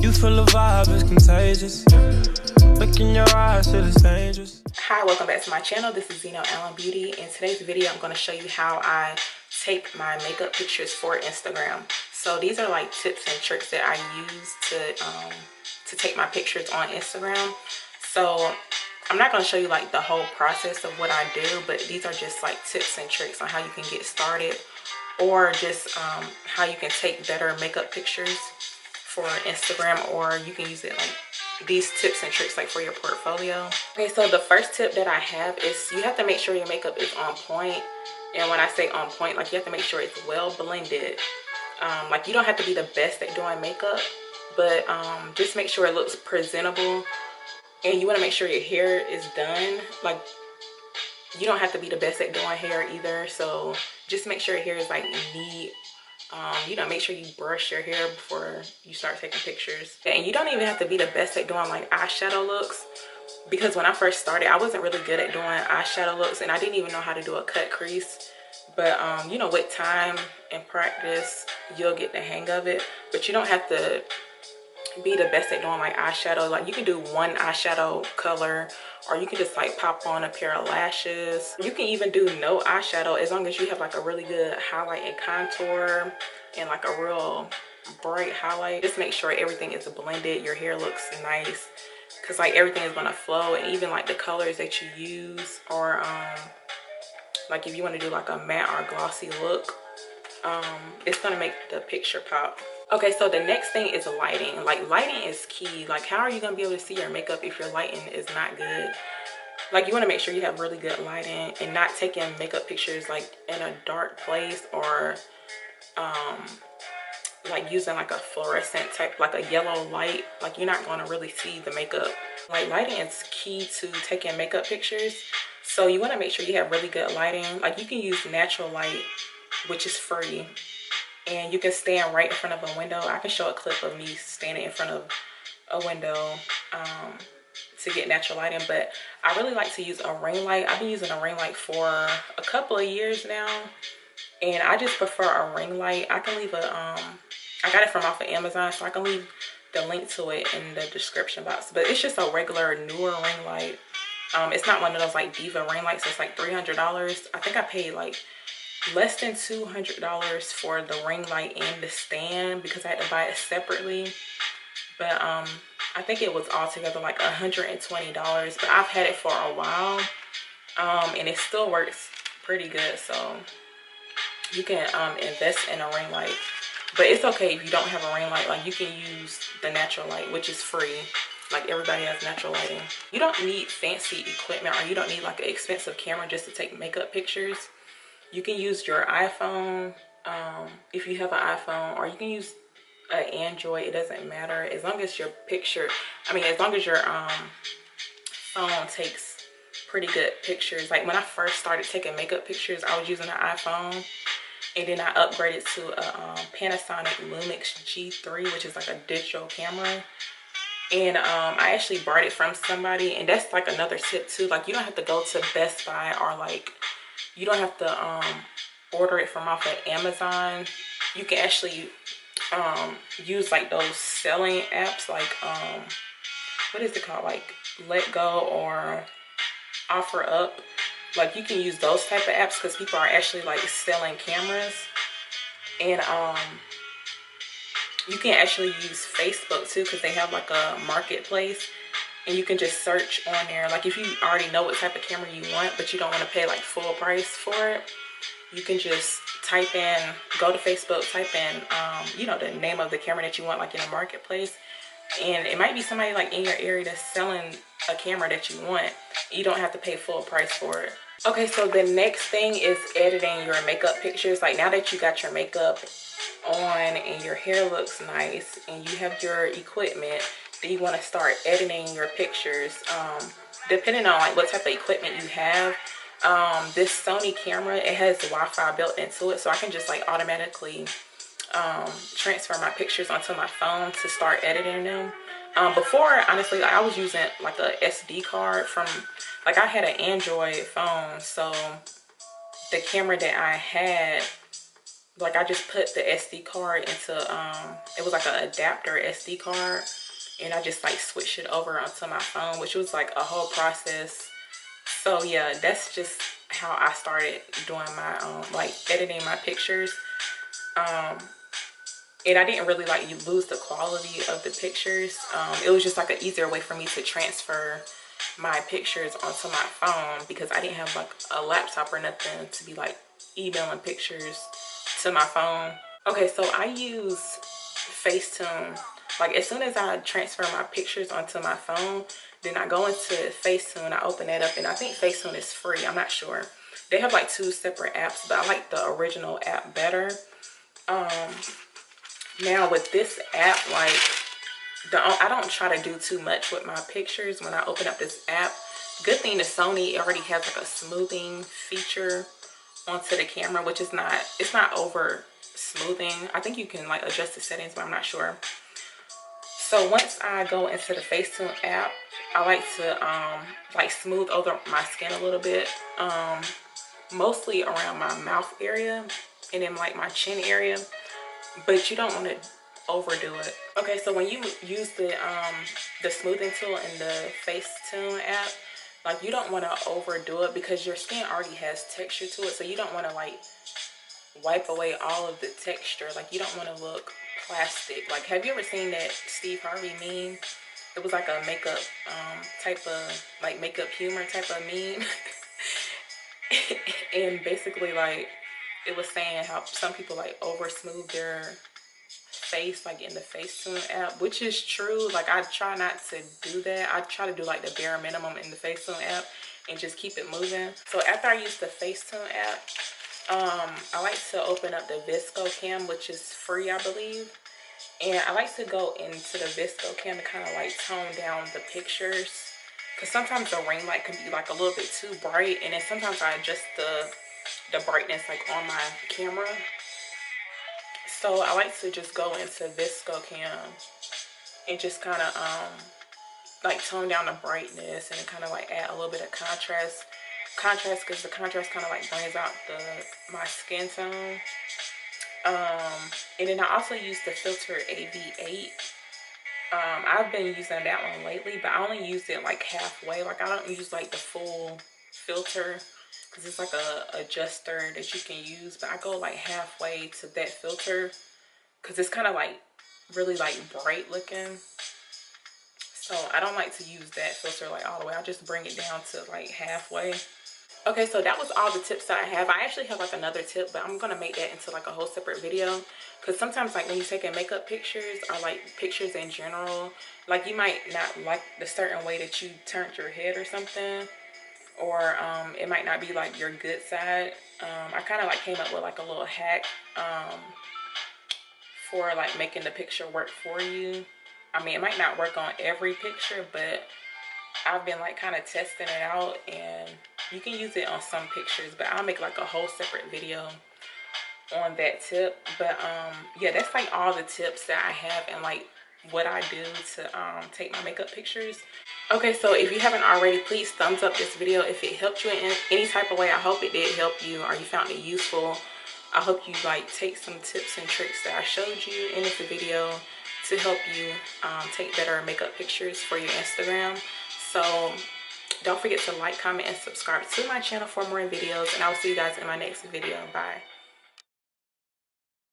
You feel the vibe is contagious. Look in your eyes, shit is dangerous. Hi, welcome back to my channel. This is Zeno Allen Beauty. In today's video, I'm going to show you how I take my makeup pictures for Instagram. So these are like tips and tricks that I use to take my pictures on Instagram. So I'm not going to show you like the whole process of what I do, but these are just like tips and tricks on how you can get started, or just how you can take better makeup pictures for Instagram, or you can use it like these tips and tricks like for your portfolio. Okay, so the first tip that I have is you have to make sure your makeup is on point. And when I say on point, like you have to make sure it's well blended. Like you don't have to be the best at doing makeup, but just make sure it looks presentable. And you want to make sure your hair is done. Like you don't have to be the best at doing hair either, so just make sure your hair is like neat. You know, make sure you brush your hair before you start taking pictures. And you don't even have to be the best at doing like eyeshadow looks, because when I first started, I wasn't really good at doing eyeshadow looks, and I didn't even know how to do a cut crease. But you know, with time and practice, you'll get the hang of it. But you don't have to be the best at doing like eyeshadow. Like you can do one eyeshadow color, or you can just like pop on a pair of lashes. You can even do no eyeshadow as long as you have like a really good highlight and contour and like a real bright highlight. Just make sure everything is blended, your hair looks nice, because like everything is going to flow. And even like the colors that you use, or like if you want to do like a matte or glossy look, it's going to make the picture pop. Okay, so the next thing is lighting. Like lighting is key. Like how are you going to be able to see your makeup if your lighting is not good? Like you want to make sure you have really good lighting and not taking makeup pictures like in a dark place, or like using like a fluorescent type, like a yellow light. Like you're not going to really see the makeup. Like lighting is key to taking makeup pictures. So you want to make sure you have really good lighting. Like you can use natural light, which is free. And you can stand right in front of a window. I can show a clip of me standing in front of a window to get natural lighting. But I really like to use a ring light. I've been using a ring light for a couple of years now, and I just prefer a ring light. I can leave a I got it from off of Amazon, so I can leave the link to it in the description box. But it's just a regular newer ring light. It's not one of those like diva ring lights. It's like $300. I think I paid like less than $200 for the ring light and the stand, because I had to buy it separately. But I think it was altogether like $120. But I've had it for a while, and it still works pretty good. So you can invest in a ring light. But it's okay if you don't have a ring light. Like you can use the natural light, which is free. Like everybody has natural lighting. You don't need fancy equipment, or you don't need like an expensive camera just to take makeup pictures. You can use your iPhone, if you have an iPhone, or you can use an Android. It doesn't matter, as long as your picture, as long as your phone takes pretty good pictures. Like when I first started taking makeup pictures, I was using an iPhone, and then I upgraded to a Panasonic Lumix G3, which is like a digital camera. And I actually bought it from somebody, and that's like another tip too. Like you don't have to go to Best Buy, or like you don't have to order it from off of Amazon. You can actually use like those selling apps, like what is it called, like Let Go or Offer Up. Like you can use those type of apps, because people are actually like selling cameras. And you can actually use Facebook too, because they have like a marketplace, and you can just search on there. Like if you already know what type of camera you want, but you don't want to pay like full price for it, you can just type in, go to Facebook, type in you know, the name of the camera that you want, like in a marketplace, and it might be somebody like in your area that's selling a camera that you want. You don't have to pay full price for it. Okay, so the next thing is editing your makeup pictures. Like now that you got your makeup on and your hair looks nice and you have your equipment, then you want to start editing your pictures. Depending on like what type of equipment you have, this Sony camera, it has Wi-Fi built into it, so I can just like automatically transfer my pictures onto my phone to start editing them. Before, honestly, I was using like a SD card from, like I had an Android phone, so the camera that I had, like I just put the SD card into it was like an adapter SD card, and I just like switched it over onto my phone, which was like a whole process. So yeah, that's just how I started doing my like editing my pictures. And I didn't really like lose the quality of the pictures. It was just like an easier way for me to transfer my pictures onto my phone, because I didn't have like a laptop or nothing to be like emailing pictures to my phone. Okay, so I use Facetune. Like as soon as I transfer my pictures onto my phone, then I go into Facetune, I open that up, and I think Facetune is free, I'm not sure. They have like 2 separate apps, but I like the original app better. Now with this app, like I don't try to do too much with my pictures when I open up this app. Good thing the Sony already has like a smoothing feature onto the camera, which is not, it's not over smoothing. I think you can like adjust the settings, but I'm not sure. So once I go into the Facetune app, I like to like smooth over my skin a little bit, mostly around my mouth area and then like my chin area, but you don't want to overdo it. Okay, so when you use the smoothing tool in the Facetune app, like you don't want to overdo it because your skin already has texture to it, so you don't want to like wipe away all of the texture. Like you don't want to look plastic. Like, have you ever seen that Steve Harvey meme? It was like a makeup type of like makeup humor type of meme. And basically like it was saying how some people like over smooth their face like in the Facetune app, which is true. Like I try not to do that. I try to do like the bare minimum in the Facetune app and just keep it moving. So after I use the Facetune app, I like to open up the VSCO Cam, which is free, I believe. And I like to go into the VSCO Cam to kind of like tone down the pictures, because sometimes the ring light can be like a little bit too bright, and then sometimes I adjust the brightness like on my camera. So I like to just go into VSCO Cam and just kind of like tone down the brightness and kind of like add a little bit of contrast because the contrast kind of like brings out my skin tone. And then I also use the filter AV8. I've been using that one lately, but I only use it like halfway. Like I don't use like the full filter because it's like a adjuster that you can use, but I go like halfway to that filter because it's kind of like really like bright looking. So I don't like to use that filter like all the way. I just bring it down to like halfway. Okay, so that was all the tips that I have. I actually have like another tip, but I'm gonna make that into like a whole separate video, because sometimes like when you're taking makeup pictures or like pictures in general, like you might not like the certain way that you turned your head or something, or it might not be like your good side. I kind of like came up with like a little hack for like making the picture work for you. I mean, it might not work on every picture, but I've been like kind of testing it out, and you can use it on some pictures, but I'll make like a whole separate video on that tip. But yeah, that's like all the tips that I have and like what I do to take my makeup pictures. Okay, so if you haven't already, please thumbs up this video if it helped you in any type of way. I hope it did help you or you found it useful. I hope you like take some tips and tricks that I showed you in this video to help you take better makeup pictures for your Instagram. So don't forget to like, comment, and subscribe to my channel for more videos, and I will see you guys in my next video. Bye.